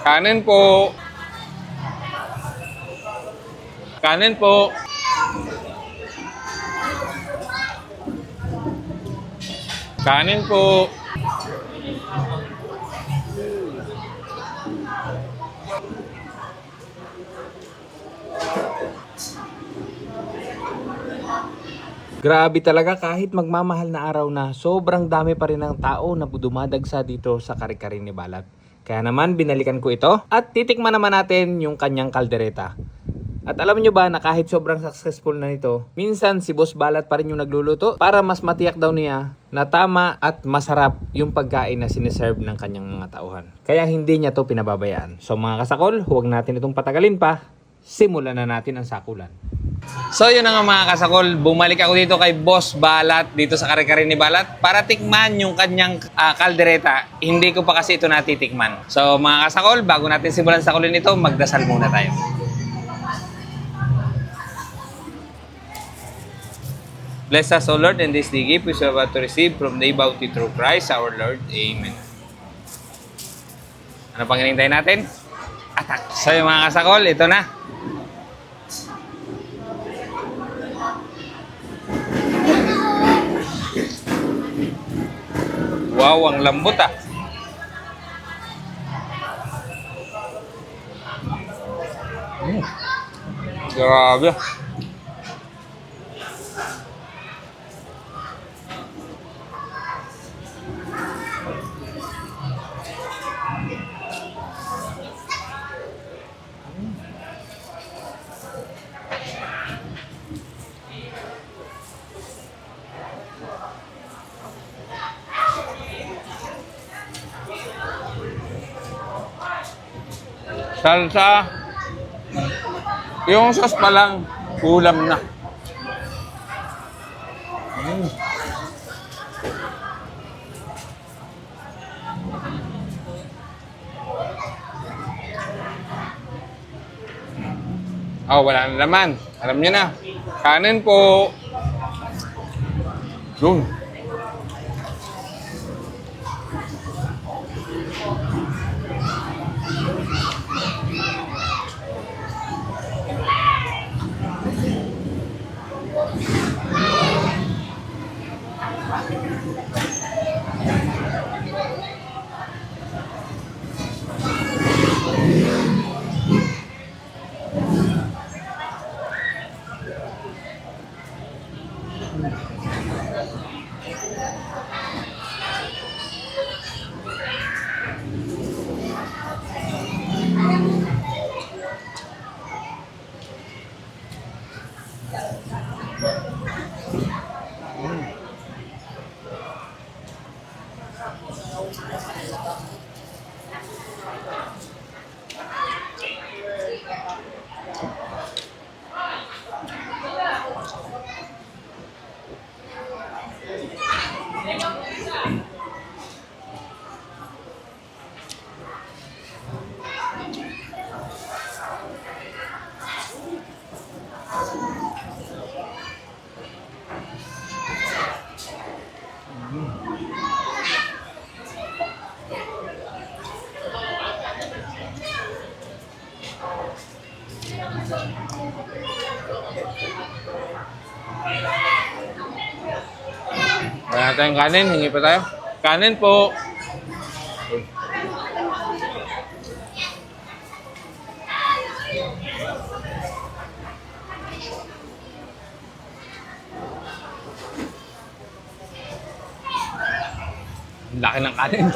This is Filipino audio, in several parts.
Kanin po. Kanin po. Kanin po. Grabe talaga, kahit magmamahal na araw na, sobrang dami pa rin ng tao na dumadagsa dito sa kare-kare ni Balat. Kaya naman binalikan ko ito at titikman naman natin yung kanyang kaldereta. At alam nyo ba na kahit sobrang successful na nito, minsan si Boss Balat pa rin yung nagluluto para mas matiyak daw niya na tama at masarap yung pagkain na siniserve ng kanyang mga tauhan. Kaya hindi niya to pinababayaan. So mga kasakol, huwag natin itong patagalin pa. Simulan na natin ang sakulan. So yun na nga mga kasakol, bumalik ako dito kay Boss Balat, dito sa kare-kare ni Balat, para tikman yung kanyang kaldereta. Hindi ko pa kasi ito natitikman. So mga kasakol, bago natin simulan sakulin ito, magdasal muna tayo. Bless us, O Lord, in this day gift we are about to receive from the bounty through Christ our Lord. Amen. Ano pang hinintay natin? Atak! So yung mga kasakol, ito na. Wow, ang lambot ah. Grabe. Salsa. Yung sauce pa lang, ulam na. Oh, wala na naman. Alam niyo na. Kanin po. Yun. Wala tayong kanin, hingi pa tayo. Kanin po. Ang laki ng kanin.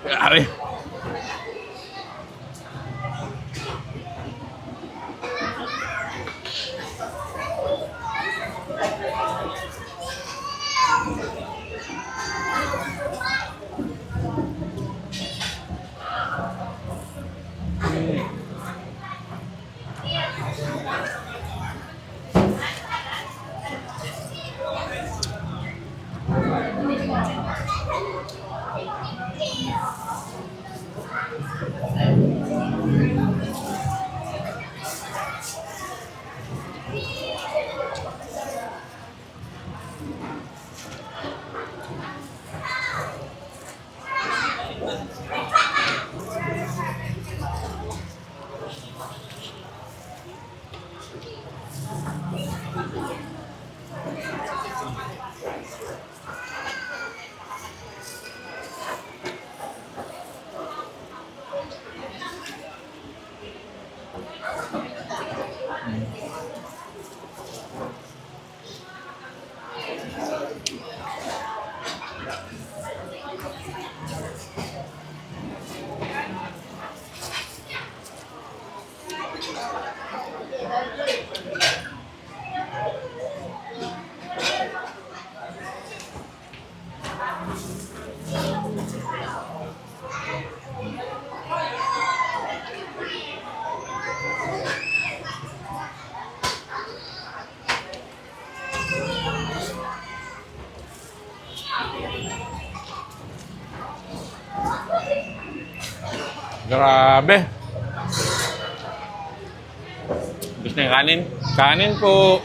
Grabe. Grabe. Gusto niyo yung kanin? Kanin po.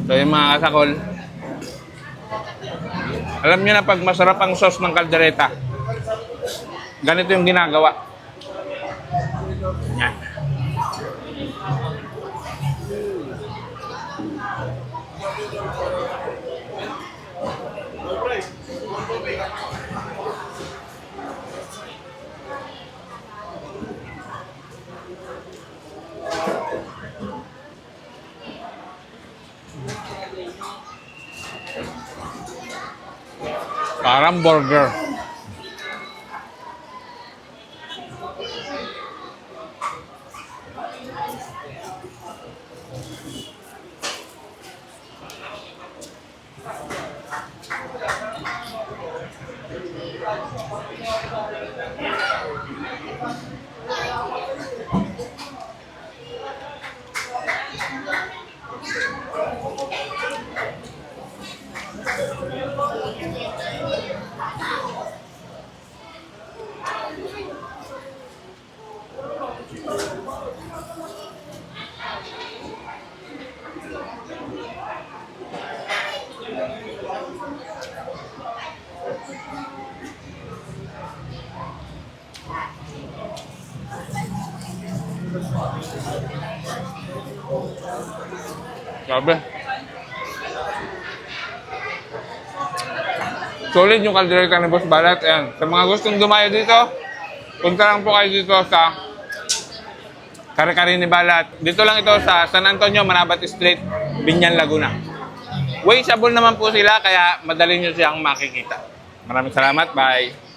So yung mga kasakol, alam niyo na pag masarap ang sauce ng kaldereta, ganito yung ginagawa. Yan. Parang burger. Grabe. Solid yung kaldereta ni Boss Balat. Ayan. Sa mga gustong dumayo dito, punta lang po kayo dito sa Kare-Kare ni Balat. Dito lang ito sa San Antonio, Manabat Street, Binyan, Laguna. Wasteable naman po sila, kaya madali nyo siyang makikita. Maraming salamat. Bye.